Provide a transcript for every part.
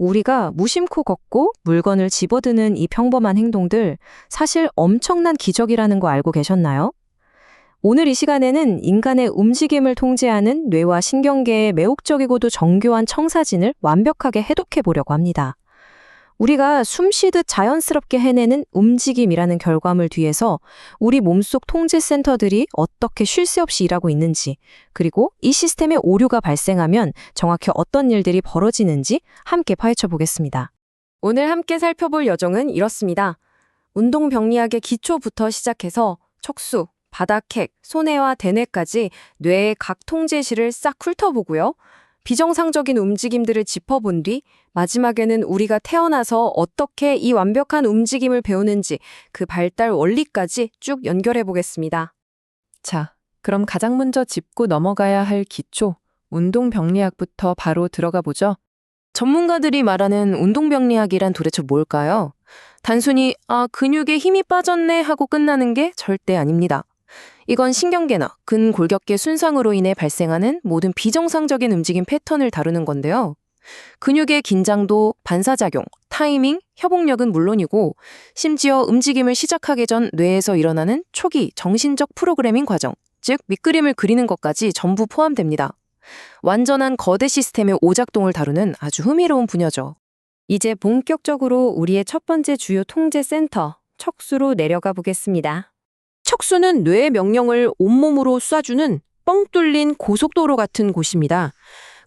우리가 무심코 걷고 물건을 집어드는 이 평범한 행동들, 사실 엄청난 기적이라는 거 알고 계셨나요? 오늘 이 시간에는 인간의 움직임을 통제하는 뇌와 신경계의 매혹적이고도 정교한 청사진을 완벽하게 해독해 보려고 합니다. 우리가 숨쉬듯 자연스럽게 해내는 움직임이라는 결과물 뒤에서 우리 몸속 통제센터들이 어떻게 쉴 새 없이 일하고 있는지, 그리고 이 시스템에 오류가 발생하면 정확히 어떤 일들이 벌어지는지 함께 파헤쳐 보겠습니다. 오늘 함께 살펴볼 여정은 이렇습니다. 운동병리학의 기초부터 시작해서 척수, 바닥핵, 손해와 대뇌까지 뇌의 각 통제실을 싹 훑어보고요. 비정상적인 움직임들을 짚어본 뒤 마지막에는 우리가 태어나서 어떻게 이 완벽한 움직임을 배우는지 그 발달 원리까지 쭉 연결해 보겠습니다. 자, 그럼 가장 먼저 짚고 넘어가야 할 기초, 운동병리학부터 바로 들어가 보죠. 전문가들이 말하는 운동병리학이란 도대체 뭘까요? 단순히 근육에 힘이 빠졌네 하고 끝나는 게 절대 아닙니다. 이건 신경계나 근골격계 순상으로 인해 발생하는 모든 비정상적인 움직임 패턴을 다루는 건데요. 근육의 긴장도, 반사작용, 타이밍, 협응력은 물론이고 심지어 움직임을 시작하기 전 뇌에서 일어나는 초기 정신적 프로그래밍 과정, 즉 밑그림을 그리는 것까지 전부 포함됩니다. 완전한 거대 시스템의 오작동을 다루는 아주 흥미로운 분야죠. 이제 본격적으로 우리의 첫 번째 주요 통제 센터, 척수로 내려가 보겠습니다. 척수는 뇌의 명령을 온몸으로 쏴주는 뻥 뚫린 고속도로 같은 곳입니다.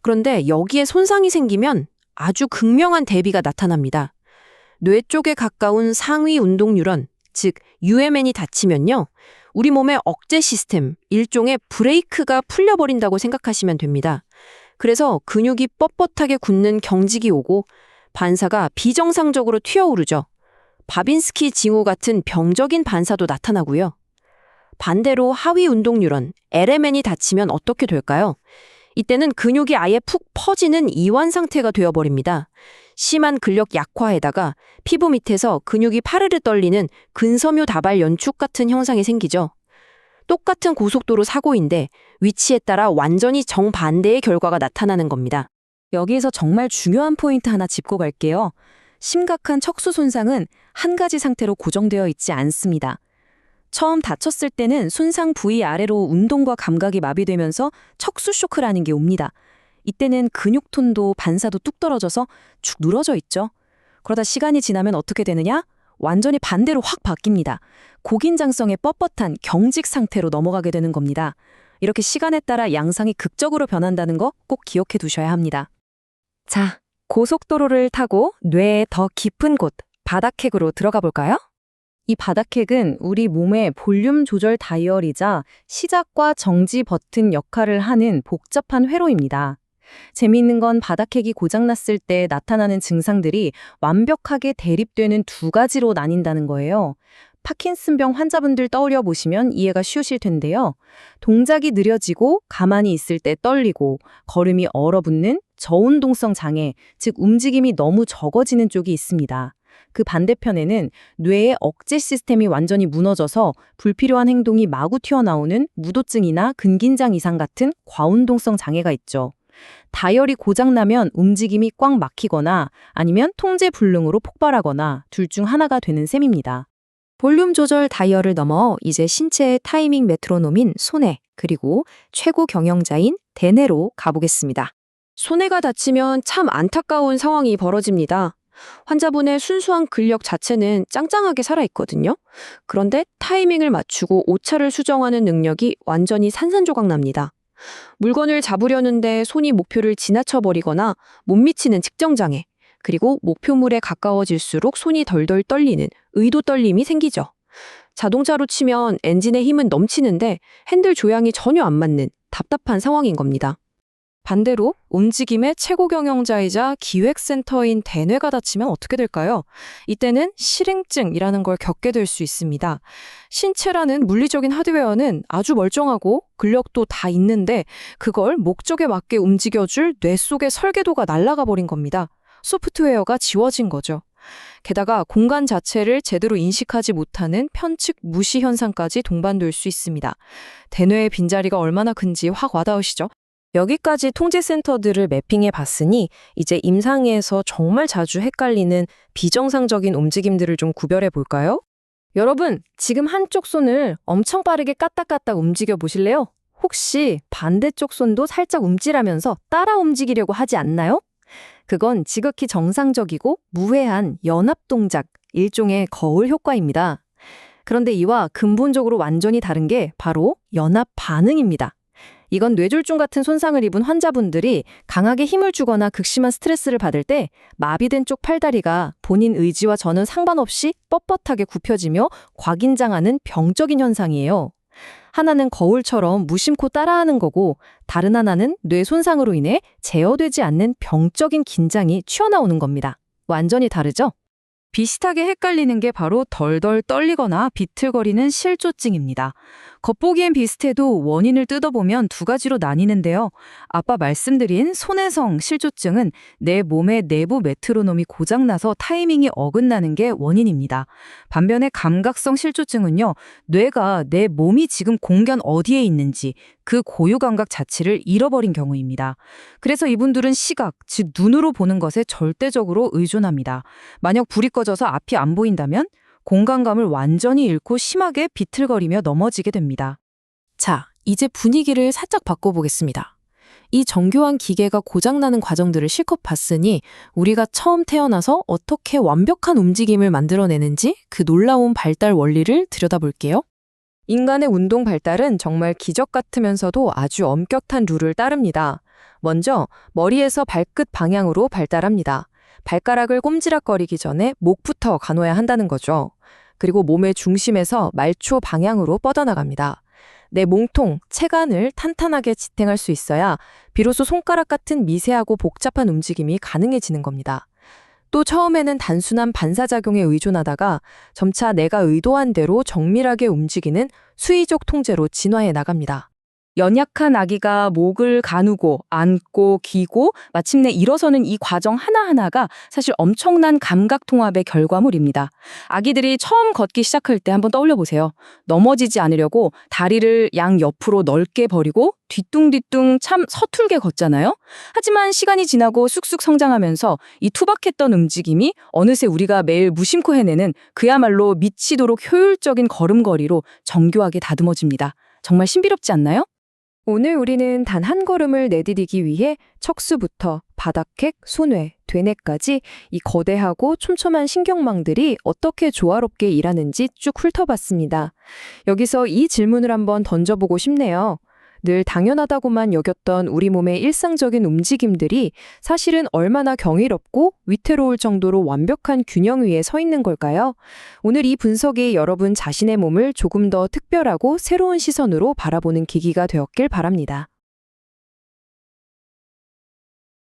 그런데 여기에 손상이 생기면 아주 극명한 대비가 나타납니다. 뇌 쪽에 가까운 상위 운동 뉴런, 즉 UMN이 다치면요. 우리 몸의 억제 시스템, 일종의 브레이크가 풀려버린다고 생각하시면 됩니다. 그래서 근육이 뻣뻣하게 굳는 경직이 오고 반사가 비정상적으로 튀어오르죠. 바빈스키 징후 같은 병적인 반사도 나타나고요. 반대로 하위 운동 뉴런, LMN이 다치면 어떻게 될까요? 이때는 근육이 아예 푹 퍼지는 이완 상태가 되어버립니다. 심한 근력 약화에다가 피부 밑에서 근육이 파르르 떨리는 근섬유 다발 연축 같은 현상이 생기죠. 똑같은 고속도로 사고인데 위치에 따라 완전히 정반대의 결과가 나타나는 겁니다. 여기에서 정말 중요한 포인트 하나 짚고 갈게요. 심각한 척수 손상은 한 가지 상태로 고정되어 있지 않습니다. 처음 다쳤을 때는 손상 부위 아래로 운동과 감각이 마비되면서 척수 쇼크라는 게 옵니다. 이때는 근육톤도 반사도 뚝 떨어져서 축 늘어져 있죠. 그러다 시간이 지나면 어떻게 되느냐? 완전히 반대로 확 바뀝니다. 고긴장성의 뻣뻣한 경직 상태로 넘어가게 되는 겁니다. 이렇게 시간에 따라 양상이 극적으로 변한다는 거 꼭 기억해 두셔야 합니다. 자, 고속도로를 타고 뇌의 더 깊은 곳, 바닥핵으로 들어가 볼까요? 이 바닥핵은 우리 몸의 볼륨 조절 다이얼이자 시작과 정지 버튼 역할을 하는 복잡한 회로입니다. 재미있는 건 바닥핵이 고장났을 때 나타나는 증상들이 완벽하게 대립되는 두 가지로 나뉜다는 거예요. 파킨슨병 환자분들 떠올려 보시면 이해가 쉬우실 텐데요. 동작이 느려지고 가만히 있을 때 떨리고 걸음이 얼어붙는 저운동성 장애, 즉 움직임이 너무 적어지는 쪽이 있습니다. 그 반대편에는 뇌의 억제 시스템이 완전히 무너져서 불필요한 행동이 마구 튀어나오는 무도증이나 근긴장 이상 같은 과운동성 장애가 있죠. 다이얼이 고장나면 움직임이 꽉 막히거나 아니면 통제 불능으로 폭발하거나 둘 중 하나가 되는 셈입니다. 볼륨 조절 다이얼을 넘어 이제 신체의 타이밍 메트로놈인 손해, 그리고 최고 경영자인 대뇌로 가보겠습니다. 손해가 다치면 참 안타까운 상황이 벌어집니다. 환자분의 순수한 근력 자체는 짱짱하게 살아있거든요. 그런데 타이밍을 맞추고 오차를 수정하는 능력이 완전히 산산조각 납니다. 물건을 잡으려는데 손이 목표를 지나쳐버리거나 못 미치는 측정장애, 그리고 목표물에 가까워질수록 손이 덜덜 떨리는 의도 떨림이 생기죠. 자동차로 치면 엔진의 힘은 넘치는데 핸들 조향이 전혀 안 맞는 답답한 상황인 겁니다. 반대로 움직임의 최고 경영자이자 기획센터인 대뇌가 다치면 어떻게 될까요? 이때는 실행증이라는 걸 겪게 될 수 있습니다. 신체라는 물리적인 하드웨어는 아주 멀쩡하고 근력도 다 있는데 그걸 목적에 맞게 움직여줄 뇌 속의 설계도가 날아가 버린 겁니다. 소프트웨어가 지워진 거죠. 게다가 공간 자체를 제대로 인식하지 못하는 편측 무시 현상까지 동반될 수 있습니다. 대뇌의 빈자리가 얼마나 큰지 확 와닿으시죠? 여기까지 통제센터들을 매핑해 봤으니 이제 임상에서 정말 자주 헷갈리는 비정상적인 움직임들을 좀 구별해 볼까요? 여러분, 지금 한쪽 손을 엄청 빠르게 까딱까딱 움직여 보실래요? 혹시 반대쪽 손도 살짝 움찔하면서 따라 움직이려고 하지 않나요? 그건 지극히 정상적이고 무해한 연합 동작, 일종의 거울 효과입니다. 그런데 이와 근본적으로 완전히 다른 게 바로 연합 반응입니다. 이건 뇌졸중 같은 손상을 입은 환자분들이 강하게 힘을 주거나 극심한 스트레스를 받을 때 마비된 쪽 팔다리가 본인 의지와 전혀 상관없이 뻣뻣하게 굽혀지며 과긴장하는 병적인 현상이에요. 하나는 거울처럼 무심코 따라하는 거고 다른 하나는 뇌 손상으로 인해 제어되지 않는 병적인 긴장이 튀어나오는 겁니다. 완전히 다르죠? 비슷하게 헷갈리는 게 바로 덜덜 떨리거나 비틀거리는 실조증입니다. 겉보기엔 비슷해도 원인을 뜯어보면 두 가지로 나뉘는데요. 아까 말씀드린 손해성 실조증은 내 몸의 내부 메트로놈이 고장나서 타이밍이 어긋나는 게 원인입니다. 반면에 감각성 실조증은요, 뇌가 내 몸이 지금 공간 어디에 있는지 그 고유 감각 자체를 잃어버린 경우입니다. 그래서 이분들은 시각, 즉 눈으로 보는 것에 절대적으로 의존합니다. 만약 불이 꺼져서 앞이 안 보인다면 공간감을 완전히 잃고 심하게 비틀거리며 넘어지게 됩니다. 자, 이제 분위기를 살짝 바꿔보겠습니다. 이 정교한 기계가 고장나는 과정들을 실컷 봤으니 우리가 처음 태어나서 어떻게 완벽한 움직임을 만들어내는지 그 놀라운 발달 원리를 들여다볼게요. 인간의 운동 발달은 정말 기적 같으면서도 아주 엄격한 룰을 따릅니다. 먼저 머리에서 발끝 방향으로 발달합니다. 발가락을 꼼지락거리기 전에 목부터 가눠야 한다는 거죠. 그리고 몸의 중심에서 말초 방향으로 뻗어나갑니다. 내 몸통, 체간을 탄탄하게 지탱할 수 있어야 비로소 손가락 같은 미세하고 복잡한 움직임이 가능해지는 겁니다. 또 처음에는 단순한 반사작용에 의존하다가 점차 내가 의도한 대로 정밀하게 움직이는 수의적 통제로 진화해 나갑니다. 연약한 아기가 목을 가누고 앉고 기고 마침내 일어서는 이 과정 하나하나가 사실 엄청난 감각 통합의 결과물입니다. 아기들이 처음 걷기 시작할 때 한번 떠올려 보세요. 넘어지지 않으려고 다리를 양 옆으로 넓게 벌이고 뒤뚱뒤뚱 참 서툴게 걷잖아요. 하지만 시간이 지나고 쑥쑥 성장하면서 이 투박했던 움직임이 어느새 우리가 매일 무심코 해내는 그야말로 미치도록 효율적인 걸음걸이로 정교하게 다듬어집니다. 정말 신비롭지 않나요? 오늘 우리는 단 한 걸음을 내디디기 위해 척수부터 바닥핵, 손회, 되뇌까지 이 거대하고 촘촘한 신경망들이 어떻게 조화롭게 일하는지 쭉 훑어봤습니다. 여기서 이 질문을 한번 던져보고 싶네요. 늘 당연하다고만 여겼던 우리 몸의 일상적인 움직임들이 사실은 얼마나 경이롭고 위태로울 정도로 완벽한 균형 위에 서 있는 걸까요? 오늘 이 분석이 여러분 자신의 몸을 조금 더 특별하고 새로운 시선으로 바라보는 계기가 되었길 바랍니다.